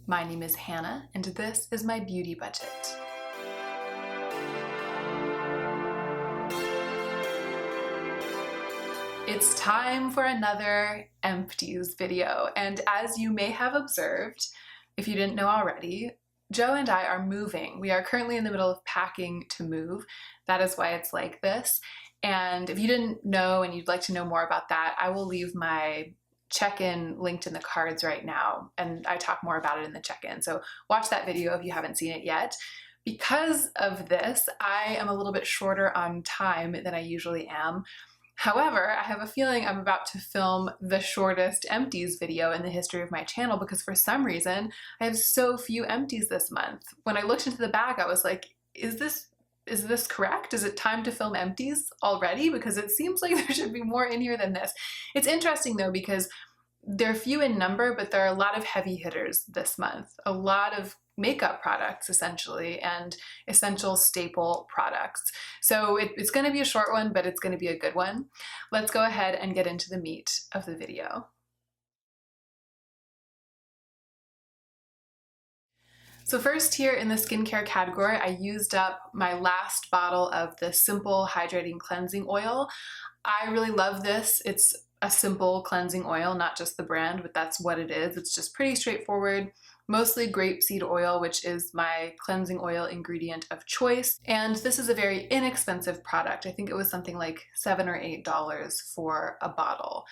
My name is Hannah, and this is my beauty budget. It's time for another Empties video, and as you may have observed, if you didn't know already, Joe and I are moving. We are currently in the middle of packing to move. That is why it's like this. And if you didn't know and you'd like to know more about that, I will leave my check-in linked in the cards right now, and I talk more about it in the check-in. So watch that video if you haven't seen it yet. Because of this, I am a little bit shorter on time than I usually am. However, I have a feeling I'm about to film the shortest empties video in the history of my channel because for some reason I have so few empties this month. When I looked into the bag, I was like, is this correct? Is it time to film empties already? Because it seems like there should be more in here than this. It's interesting though, because they're few in number, but there are a lot of heavy hitters this month. A lot of makeup products essentially, and essential staple products. So it's going to be a short one, but it's going to be a good one. Let's go ahead and get into the meat of the video. So first, here in the skincare category, I used up my last bottle of the Simple Hydrating Cleansing Oil. I really love this. It's a simple cleansing oil, not just the brand, but that's what it is. It's just pretty straightforward, mostly grapeseed oil, which is my cleansing oil ingredient of choice. And this is a very inexpensive product. I think it was something like $7 or $8 for a bottle.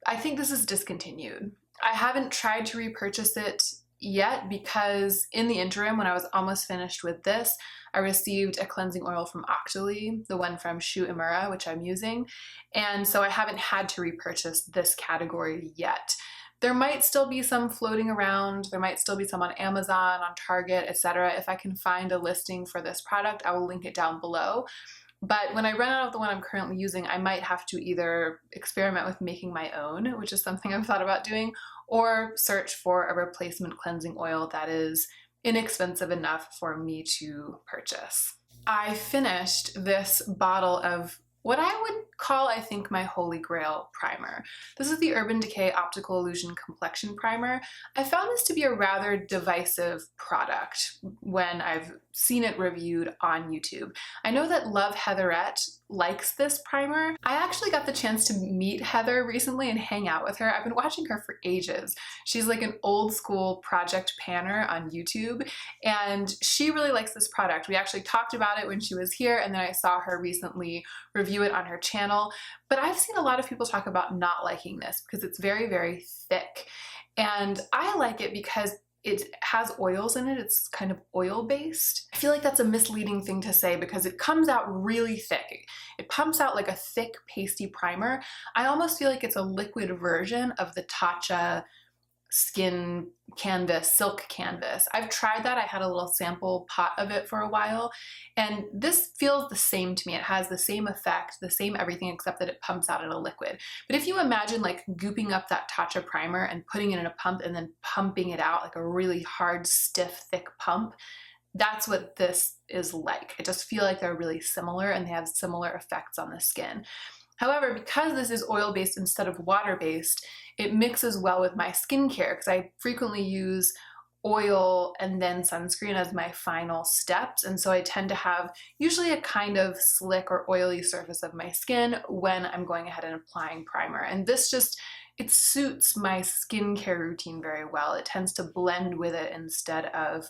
I think this is discontinued. I haven't tried to repurchase it yet because in the interim, when I was almost finished with this, I received a cleansing oil from Optical, the one from Schouler, which I'm using, and so I haven't had to repurchase this category yet. There might still be some floating around, there might still be some on Amazon, on Target, etc. If I can find a listing for this product, I will link it down below. But when I run out of the one I'm currently using, I might have to either experiment with making my own, which is something I've thought about doing, or search for a replacement cleansing oil that is inexpensive enough for me to purchase. I finished this bottle of what I would call, I think, my holy grail primer. This is the Urban Decay Optical Illusion Complexion Primer. I found this to be a rather divisive product when I've seen it reviewed on YouTube. I know that Love Heatherette likes this primer. I actually got the chance to meet Heather recently and hang out with her. I've been watching her for ages. She's like an old school project panner on YouTube, and she really likes this product. We actually talked about it when she was here, and then I saw her recently review it on her channel. But I've seen a lot of people talk about not liking this because it's very, very thick. And I like it because it has oils in it. It's kind of oil-based. I feel like that's a misleading thing to say because it comes out really thick. It pumps out like a thick, pasty primer. I almost feel like it's a liquid version of the Tatcha skin canvas, silk canvas. I've tried that. I had a little sample pot of it for a while, and this feels the same to me. It has the same effect, the same everything, except that it pumps out in a liquid. But if you imagine like gooping up that Tatcha primer and putting it in a pump and then pumping it out like a really hard, stiff, thick pump, that's what this is like. I just feel like they're really similar and they have similar effects on the skin. However, because this is oil-based instead of water-based, it mixes well with my skincare because I frequently use oil and then sunscreen as my final steps, and so I tend to have usually a kind of slick or oily surface of my skin when I'm going ahead and applying primer. And this just, it suits my skincare routine very well. It tends to blend with it instead of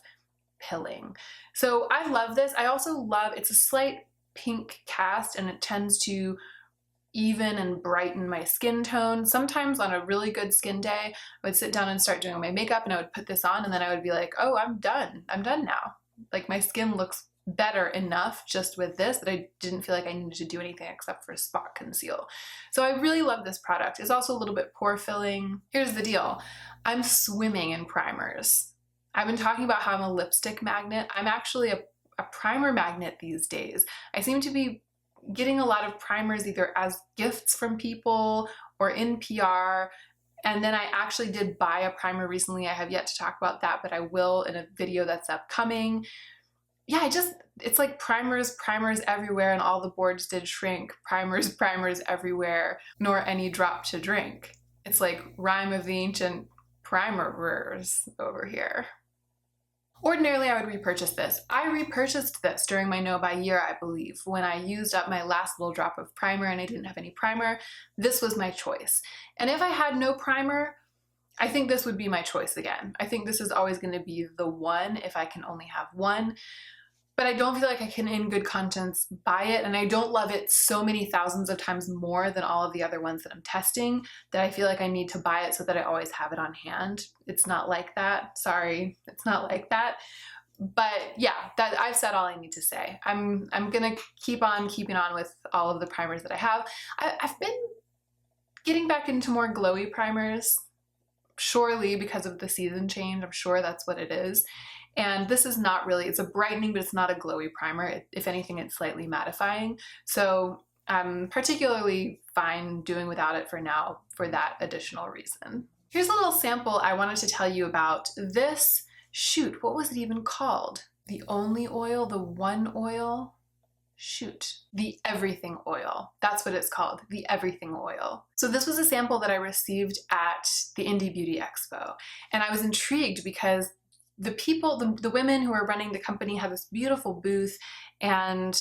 pilling. So I love this. I also love, it's a slight pink cast and it tends to even and brighten my skin tone. Sometimes on a really good skin day, I would sit down and start doing my makeup and I would put this on and then I would be like, oh, I'm done now. Like my skin looks better enough just with this that I didn't feel like I needed to do anything except for spot conceal. So I really love this product. It's also a little bit pore filling. Here's the deal. I'm swimming in primers. I've been talking about how I'm a lipstick magnet. I'm actually a primer magnet these days. I seem to be getting a lot of primers either as gifts from people or in PR. And then I actually did buy a primer recently. I have yet to talk about that, but I will in a video that's upcoming. Yeah, it's like primers everywhere and all the boards did shrink. Primers everywhere, nor any drop to drink. It's like rhyme of the ancient primerers over here. Ordinarily, I would repurchase this. I repurchased this during my no-buy year, I believe, when I used up my last little drop of primer and I didn't have any primer. This was my choice. And if I had no primer, I think this would be my choice again. I think this is always going to be the one if I can only have one. But I don't feel like I can in good conscience buy it, and I don't love it so many thousands of times more than all of the other ones that I'm testing that I feel like I need to buy it so that I always have it on hand. It's not like that. Sorry, it's not like that. But yeah, that I've said all I need to say. I'm gonna keep on keeping on with all of the primers that I have. I've been getting back into more glowy primers, surely because of the season change. I'm sure that's what it is. And this is not really, it's a brightening, but it's not a glowy primer. If anything, it's slightly mattifying. So I'm particularly fine doing without it for now for that additional reason. Here's a little sample I wanted to tell you about. This, shoot, what was it even called? The only oil, the one oil? Shoot, the everything oil. That's what it's called, the everything oil. So this was a sample that I received at the Indie Beauty Expo. And I was intrigued because the people, the women who were running the company had this beautiful booth, and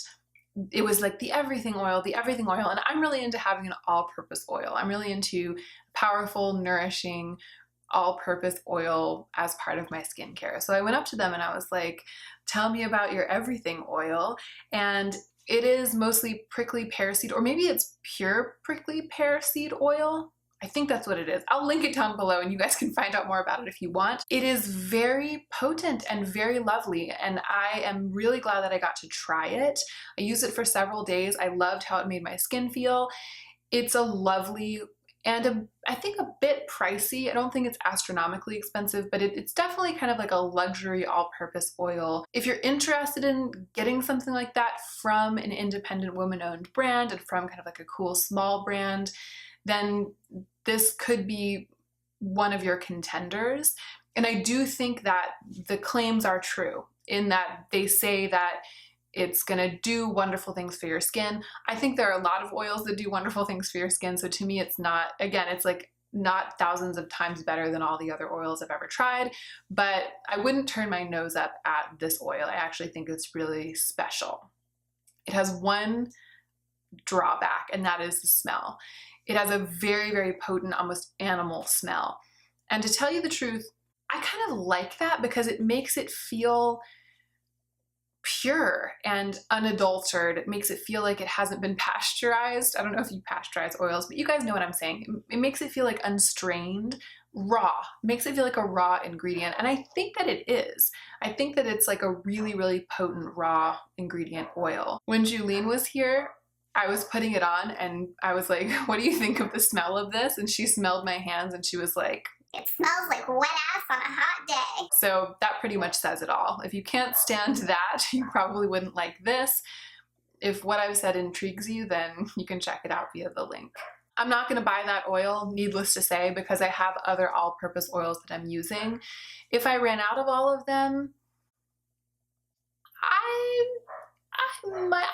it was like the everything oil, the everything oil. And I'm really into having an all-purpose oil. I'm really into powerful, nourishing, all-purpose oil as part of my skincare. So I went up to them and I was like, tell me about your everything oil. And it is mostly prickly pear seed, or maybe it's pure prickly pear seed oil. I think that's what it is. I'll link it down below and you guys can find out more about it if you want. It is very potent and very lovely, and I am really glad that I got to try it. I used it for several days. I loved how it made my skin feel. It's a lovely and I think a bit pricey. I don't think it's astronomically expensive, but it's definitely kind of like a luxury all-purpose oil. If you're interested in getting something like that from an independent woman-owned brand and from kind of like a cool small brand, then this could be one of your contenders. And I do think that the claims are true in that they say that it's gonna do wonderful things for your skin. I think there are a lot of oils that do wonderful things for your skin. So to me, it's not, again, it's like not thousands of times better than all the other oils I've ever tried, but I wouldn't turn my nose up at this oil. I actually think it's really special. It has one drawback, and that is the smell. It has a very, very potent, almost animal smell. And to tell you the truth, I kind of like that because it makes it feel pure and unadulterated. It makes it feel like it hasn't been pasteurized. I don't know if you pasteurize oils, but you guys know what I'm saying. It makes it feel like unstrained, raw. It makes it feel like a raw ingredient. And I think that it is. I think that it's like a really, really potent raw ingredient oil. When Julene was here, I was putting it on and I was like, what do you think of the smell of this? And she smelled my hands and she was like, it smells like wet ass on a hot day. So that pretty much says it all. If you can't stand that, you probably wouldn't like this. If what I've said intrigues you, then you can check it out via the link. I'm not going to buy that oil, needless to say, because I have other all-purpose oils that I'm using. If I ran out of all of them,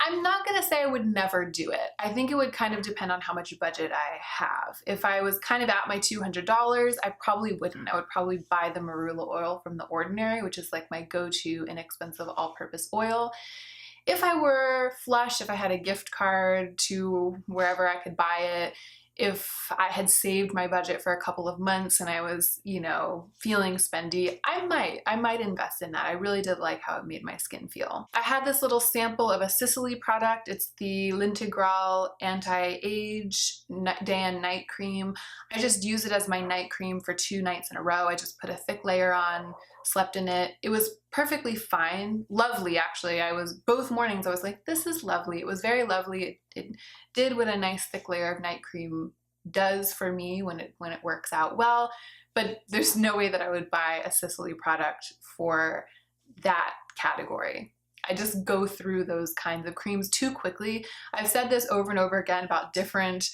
I'm not gonna say I would never do it. I think it would kind of depend on how much budget I have. If I was kind of at my $200, I probably wouldn't. I would probably buy the marula oil from The Ordinary, which is like my go-to inexpensive all-purpose oil. If I were flush, if I had a gift card to wherever I could buy it, if I had saved my budget for a couple of months and I was, you know, feeling spendy, I might invest in that. I really did like how it made my skin feel. I had this little sample of a Sicily product. It's the L'Integral Anti-Age Day and Night Cream. I just use it as my night cream for 2 nights in a row. I just put a thick layer on, slept in it. It was perfectly fine. Lovely, actually. Both mornings I was like, this is lovely. It was very lovely. It did what a nice thick layer of night cream does for me when it works out well, but there's no way that I would buy a Sicily product for that category. I just go through those kinds of creams too quickly. I've said this over and over again about different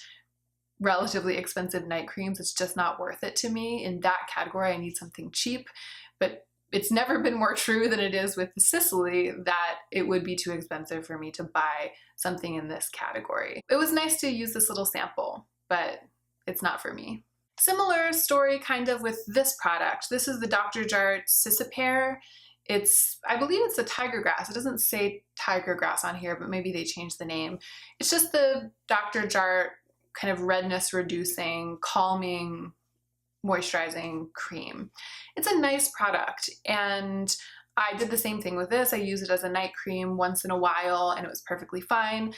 relatively expensive night creams. It's just not worth it to me. In that category, I need something cheap, but it's never been more true than it is with the Sicily that it would be too expensive for me to buy something in this category. It was nice to use this little sample, but it's not for me. Similar story kind of with this product. This is the Dr. Jart Pear. I believe it's the tiger grass. It doesn't say tiger grass on here, but maybe they changed the name. It's just the Dr. Jart kind of redness reducing, calming, moisturizing cream. It's a nice product, and I did the same thing with this. I use it as a night cream once in a while and it was perfectly fine.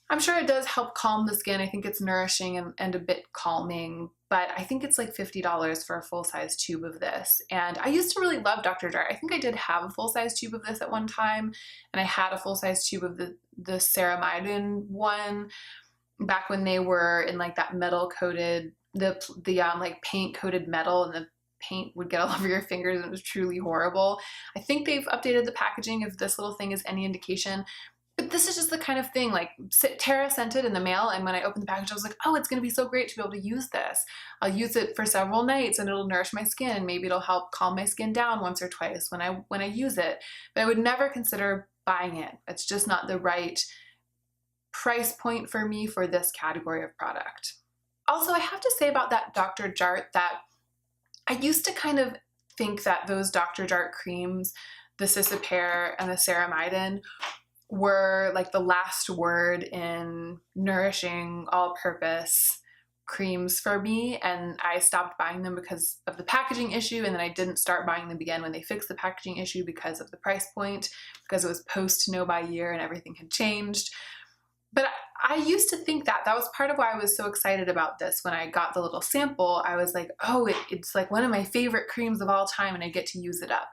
I'm sure it does help calm the skin. I think it's nourishing and a bit calming, but I think it's like $50 for a full-size tube of this. And I used to really love Dr. Jart. I think I did have a full-size tube of this at one time, and I had a full-size tube of the ceramide one back when they were in like that metal coated, the like paint coated metal, and the paint would get all over your fingers and it was truly horrible. I think they've updated the packaging if this little thing is any indication. But this is just the kind of thing, like Tara sent it in the mail, and when I opened the package I was like, oh, it's gonna be so great to be able to use this. I'll use it for several nights and it'll nourish my skin, and maybe it'll help calm my skin down once or twice when I use it. But I would never consider buying it. It's just not the right price point for me for this category of product. Also, I have to say about that Dr. Jart that I used to kind of think that those Dr. Jart creams, the Pear and the ceramide, were like the last word in nourishing all-purpose creams for me, and I stopped buying them because of the packaging issue, and then I didn't start buying them again when they fixed the packaging issue because of the price point, because it was post no buy year and everything had changed. But I used to think that was part of why I was so excited about this. When I got the little sample, I was like, oh, it's like one of my favorite creams of all time and I get to use it up.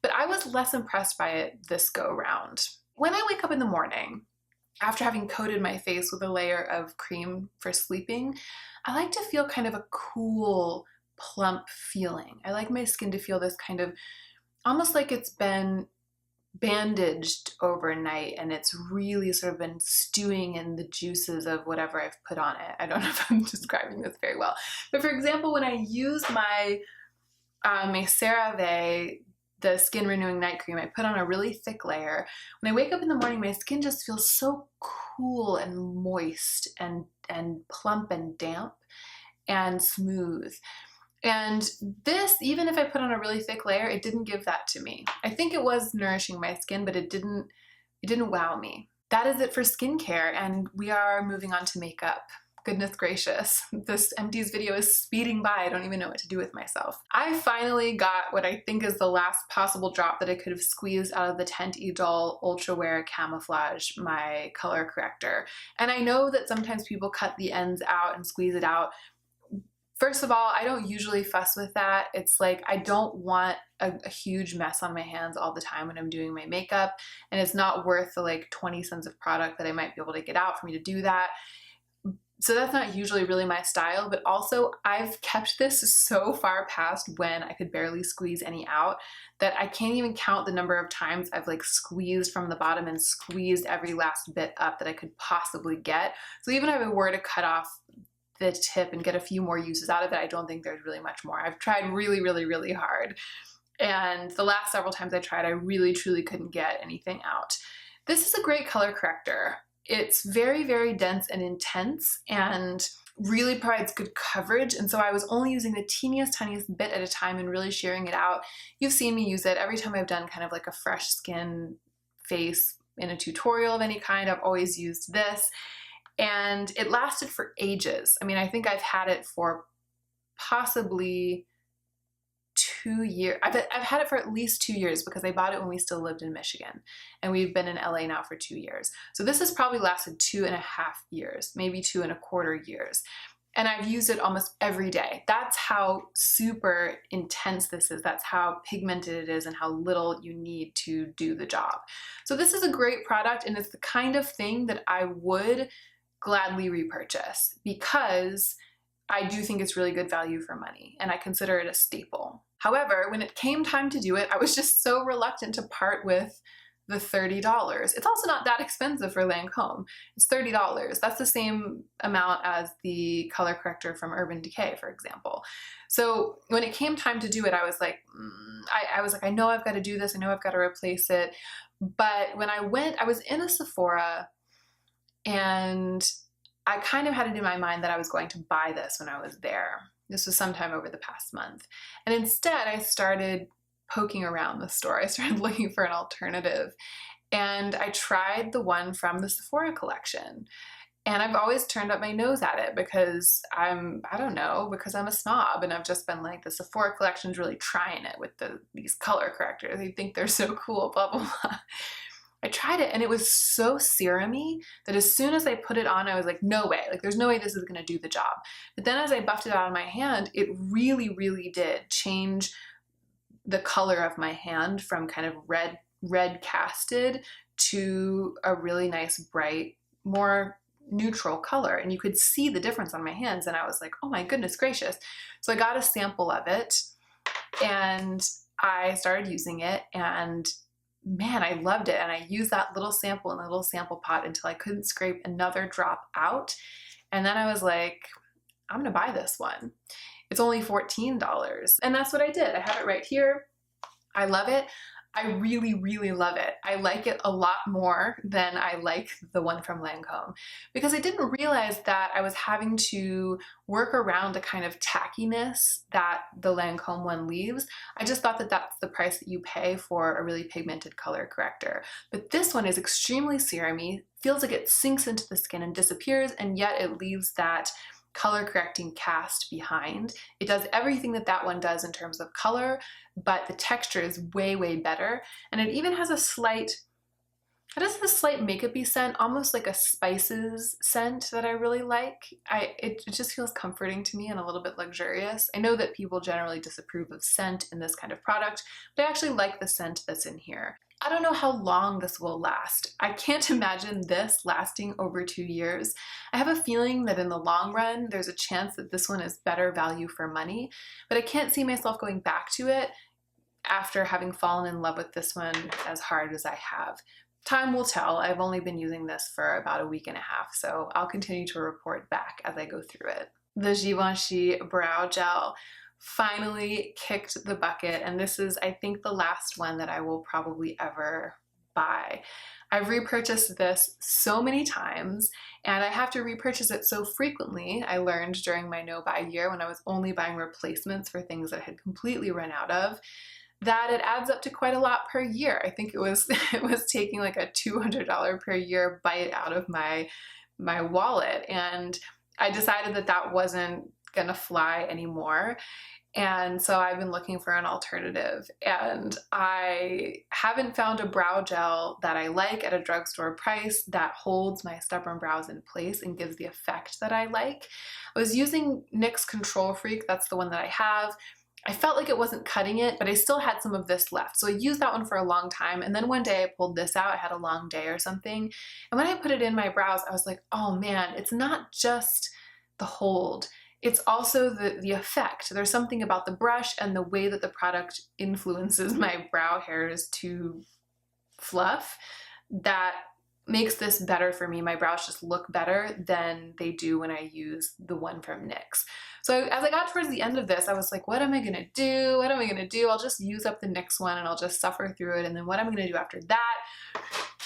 But I was less impressed by it this go round. When I wake up in the morning, after having coated my face with a layer of cream for sleeping, I like to feel kind of a cool, plump feeling. I like my skin to feel this kind of, almost like it's been bandaged overnight and it's really sort of been stewing in the juices of whatever I've put on it. I don't know if I'm describing this very well. But for example, when I use my CeraVe, the skin renewing night cream, I put on a really thick layer. When I wake up in the morning, my skin just feels so cool and moist and plump and damp and smooth. And this, even if I put on a really thick layer, it didn't give that to me. I think it was nourishing my skin, but it didn't wow me. That is it for skincare, and we are moving on to makeup. Goodness gracious, this Empties video is speeding by. I don't even know what to do with myself. I finally got what I think is the last possible drop that I could have squeezed out of the Tint Idol Ultra Wear Camouflage, my color corrector. And I know that sometimes people cut the ends out and squeeze it out. First of all, I don't usually fuss with that. It's like I don't want a huge mess on my hands all the time when I'm doing my makeup, and it's not worth the like 20 cents of product that I might be able to get out for me to do that. So that's not usually really my style, but also I've kept this so far past when I could barely squeeze any out that I can't even count the number of times I've like squeezed from the bottom and squeezed every last bit up that I could possibly get. So even if I were to cut off the tip and get a few more uses out of it, I don't think there's really much more. I've tried really, really, really hard. And the last several times I tried, I really, truly couldn't get anything out. This is a great color corrector. It's very, very dense and intense and really provides good coverage. And so I was only using the teeniest, tiniest bit at a time and really shearing it out. You've seen me use it every time I've done kind of like a fresh skin face in a tutorial of any kind. I've always used this. And it lasted for ages. I mean, I think I've had it for possibly 2 years. I've had it for at least 2 years because I bought it when we still lived in Michigan, and we've been in LA now for 2 years. So this has probably lasted 2.5 years, maybe 2.25 years. And I've used it almost every day. That's how super intense this is. That's how pigmented it is and how little you need to do the job. So this is a great product, and it's the kind of thing that I would gladly repurchase because I do think it's really good value for money, and I consider it a staple. However, when it came time to do it, I was just so reluctant to part with the $30. It's also not that expensive for Lancome. It's $30. That's the same amount as the color corrector from Urban Decay, for example. So when it came time to do it, I was like, I know I've got to do this. I know I've got to replace it. But when I went, I was in a Sephora, and I kind of had it in my mind that I was going to buy this when I was there. This was sometime over the past month. And instead I started poking around the store. I started looking for an alternative. And I tried the one from the Sephora collection. And I've always turned up my nose at it because I don't know, because I'm a snob, and I've just been like, the Sephora collection's really trying it with these color correctors. They think they're so cool, blah, blah, blah. I tried it and it was so serum-y that as soon as I put it on, I was like, no way, like there's no way this is gonna do the job. But then as I buffed it out on my hand, it really, really did change the color of my hand from kind of red casted to a really nice, bright, more neutral color. And you could see the difference on my hands. And I was like, oh my goodness gracious. So I got a sample of it and I started using it, and man, I loved it. And I used that little sample in a little sample pot until I couldn't scrape another drop out. And then I was like, I'm gonna buy this one. It's only $14. And that's what I did. I have it right here. I love it. I really, really love it. I like it a lot more than I like the one from Lancome, because I didn't realize that I was having to work around the kind of tackiness that the Lancome one leaves. I just thought that that's the price that you pay for a really pigmented color corrector. But this one is extremely serum-y, feels like it sinks into the skin and disappears, and yet it leaves that color correcting cast behind. It does everything that that one does in terms of color, but the texture is way, way better. And it even has a slight, it has a slight makeup-y scent, almost like a spices scent that I really like. It just feels comforting to me and a little bit luxurious. I know that people generally disapprove of scent in this kind of product, but I actually like the scent that's in here. I don't know how long this will last. I can't imagine this lasting over 2 years. I have a feeling that in the long run, there's a chance that this one is better value for money, but I can't see myself going back to it after having fallen in love with this one as hard as I have. Time will tell. I've only been using this for about a week and a half, so I'll continue to report back as I go through it. The Givenchy Brow Gel finally kicked the bucket, and this is, I think, the last one that I will probably ever buy. I've repurchased this so many times, and I have to repurchase it so frequently, I learned during my no-buy year when I was only buying replacements for things that I had completely run out of, that it adds up to quite a lot per year. I think it was taking like a $200 per year bite out of my wallet, and I decided that that wasn't gonna fly anymore. And so I've been looking for an alternative, and I haven't found a brow gel that I like at a drugstore price that holds my stubborn brows in place and gives the effect that I like. I was using NYX Control Freak, that's the one that I have. I felt like it wasn't cutting it, but I still had some of this left. So I used that one for a long time, and then one day I pulled this out. I had a long day or something, and when I put it in my brows, I was like, oh man, it's not just the hold. It's also the effect. There's something about the brush and the way that the product influences my brow hairs to fluff that makes this better for me. My brows just look better than they do when I use the one from NYX. So as I got towards the end of this, I was like, what am I gonna do? What am I gonna do? I'll just use up the NYX one and I'll just suffer through it. And then what am I gonna do after that?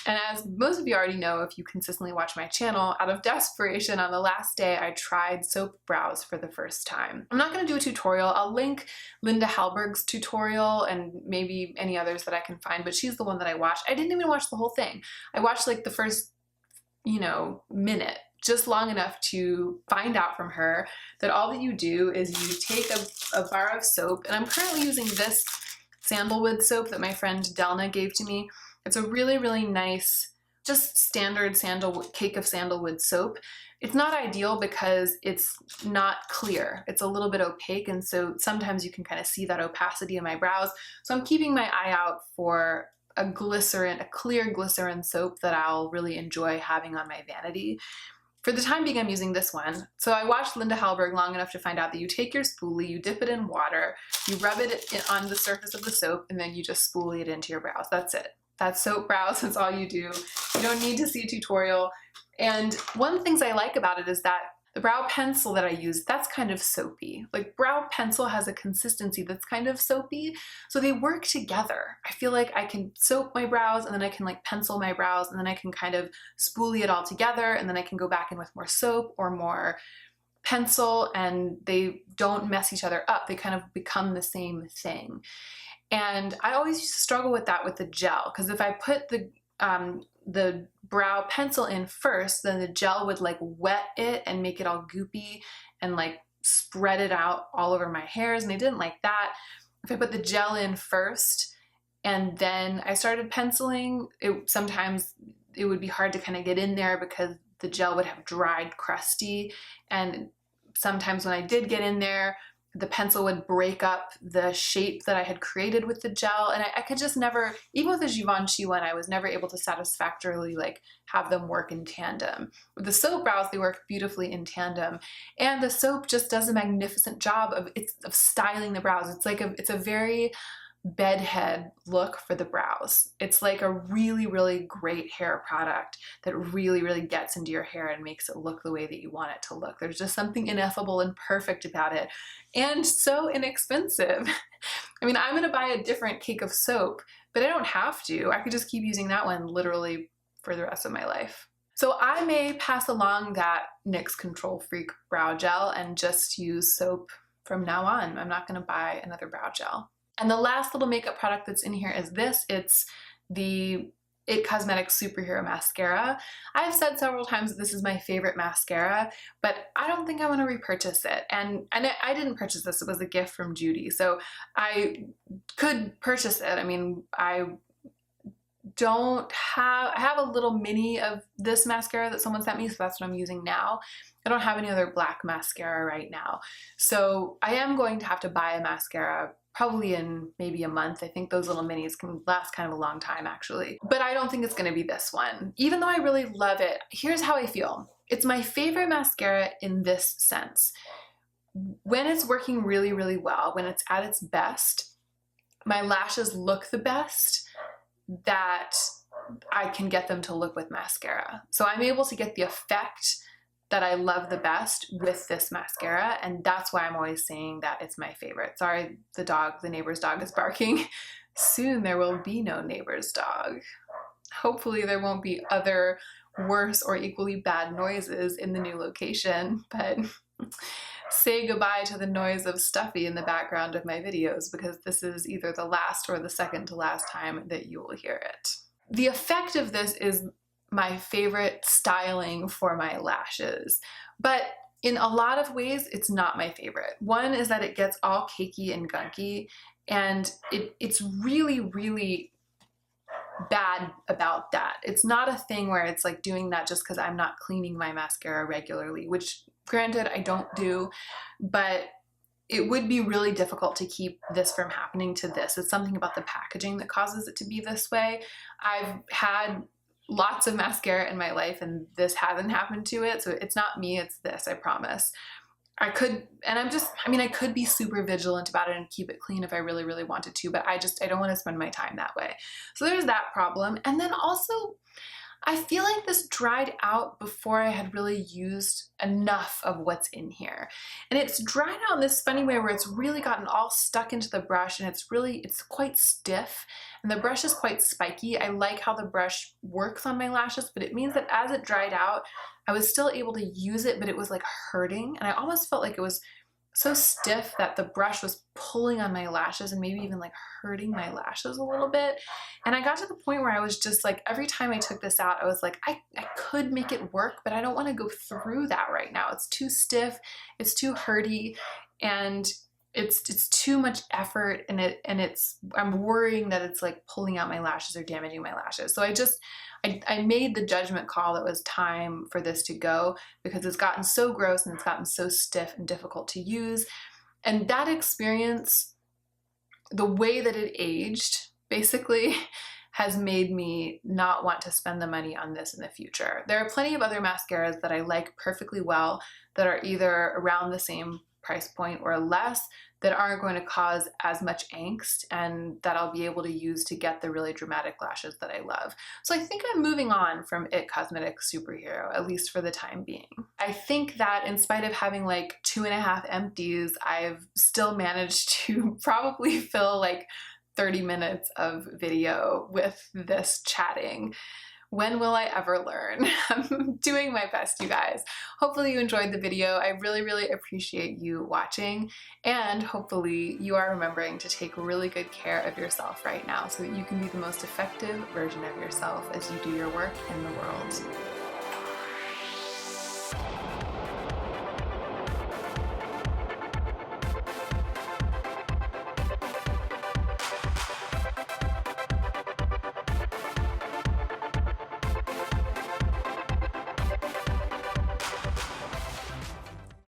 And as most of you already know, if you consistently watch my channel, out of desperation, on the last day, I tried soap brows for the first time. I'm not gonna do a tutorial. I'll link Linda Hallberg's tutorial and maybe any others that I can find, but she's the one that I watched. I didn't even watch the whole thing. I watched like the first, minute, just long enough to find out from her that all that you do is you take a bar of soap, and I'm currently using this sandalwood soap that my friend Delna gave to me. It's a really, really nice, just standard cake of sandalwood soap. It's not ideal because it's not clear. It's a little bit opaque, and so sometimes you can kind of see that opacity in my brows. So I'm keeping my eye out for a clear glycerin soap that I'll really enjoy having on my vanity. For the time being, I'm using this one. So I watched Linda Hallberg long enough to find out that you take your spoolie, you dip it in water, you rub it on the surface of the soap, and then you just spoolie it into your brows. That's it. That's soap brows, that's all you do. You don't need to see a tutorial. And one of the things I like about it is that The brow pencil that I use, that's kind of soapy. Like brow pencil has a consistency that's kind of soapy, so they work together. I feel like I can soap my brows and then I can like pencil my brows and then I can kind of spoolie it all together and then I can go back in with more soap or more pencil and they don't mess each other up. They kind of become the same thing. And I always used to struggle with that with the gel, because if I put the brow pencil in first, then the gel would like wet it and make it all goopy and like spread it out all over my hairs, and I didn't like that. If I put the gel in first and then I started penciling, sometimes it would be hard to kind of get in there because the gel would have dried crusty, and sometimes when I did get in there, the pencil would break up the shape that I had created with the gel, and I could just never, even with the Givenchy one, I was never able to satisfactorily like have them work in tandem. With the soap brows, they work beautifully in tandem, and the soap just does a magnificent job of styling the brows. It's a very bedhead look for the brows. It's like a really, really great hair product that really, really gets into your hair and makes it look the way that you want it to look. There's just something ineffable and perfect about it, and so inexpensive. I mean, I'm gonna buy a different cake of soap, but I don't have to. I could just keep using that one literally for the rest of my life. So I may pass along that NYX Control Freak brow gel and just use soap from now on. I'm not gonna buy another brow gel. And the last little makeup product that's in here is this. It's the IT Cosmetics Superhero Mascara. I've said several times that this is my favorite mascara, but I don't think I want to repurchase it. And I didn't purchase this, it was a gift from Judy. So I could purchase it. I mean, I have a little mini of this mascara that someone sent me, so that's what I'm using now. I don't have any other black mascara right now. So I am going to have to buy a mascara probably in maybe a month. I think those little minis can last kind of a long time actually. But I don't think it's gonna be this one. Even though I really love it, here's how I feel. It's my favorite mascara in this sense. When it's working really, really well, when it's at its best, my lashes look the best that I can get them to look with mascara. So I'm able to get the effect that I love the best with this mascara, and that's why I'm always saying that it's my favorite. Sorry, the neighbor's dog is barking. Soon there will be no neighbor's dog. Hopefully there won't be other worse or equally bad noises in the new location, but say goodbye to the noise of Stuffy in the background of my videos, because this is either the last or the second to last time that you will hear it. The effect of this is my favorite styling for my lashes, but in a lot of ways it's not my favorite. One is that it gets all cakey and gunky, and it's really, really bad about that. It's not a thing where it's like doing that just because I'm not cleaning my mascara regularly, which granted I don't do, but it would be really difficult to keep this from happening to this. It's something about the packaging that causes it to be this way. I've had lots of mascara in my life and this hasn't happened to it, so it's not me, it's this, I promise. I could be super vigilant about it and keep it clean if I really, really wanted to, but I don't want to spend my time that way. So there's that problem. And then also, I feel like this dried out before I had really used enough of what's in here. And it's dried out in this funny way where it's really gotten all stuck into the brush, and it's quite stiff, and the brush is quite spiky. I like how the brush works on my lashes, but it means that as it dried out, I was still able to use it, but it was like hurting. And I almost felt like it was so stiff that the brush was pulling on my lashes and maybe even like hurting my lashes a little bit. And I got to the point where I was just like, every time I took this out, I was like, I could make it work, but I don't want to go through that right now. It's too stiff, it's too hurty, and it's too much effort, and I'm worrying that it's like pulling out my lashes or damaging my lashes. So I made the judgment call that it was time for this to go, because it's gotten so gross and it's gotten so stiff and difficult to use. And that experience, the way that it aged, basically has made me not want to spend the money on this in the future. There are plenty of other mascaras that I like perfectly well that are either around the same price point or less that aren't going to cause as much angst and that I'll be able to use to get the really dramatic lashes that I love. So I think I'm moving on from It Cosmetics Superhero, at least for the time being. I think that in spite of having like 2.5 empties, I've still managed to probably fill like 30 minutes of video with this chatting. When will I ever learn? I'm doing my best, you guys. Hopefully you enjoyed the video. I really, really appreciate you watching, and hopefully you are remembering to take really good care of yourself right now so that you can be the most effective version of yourself as you do your work in the world.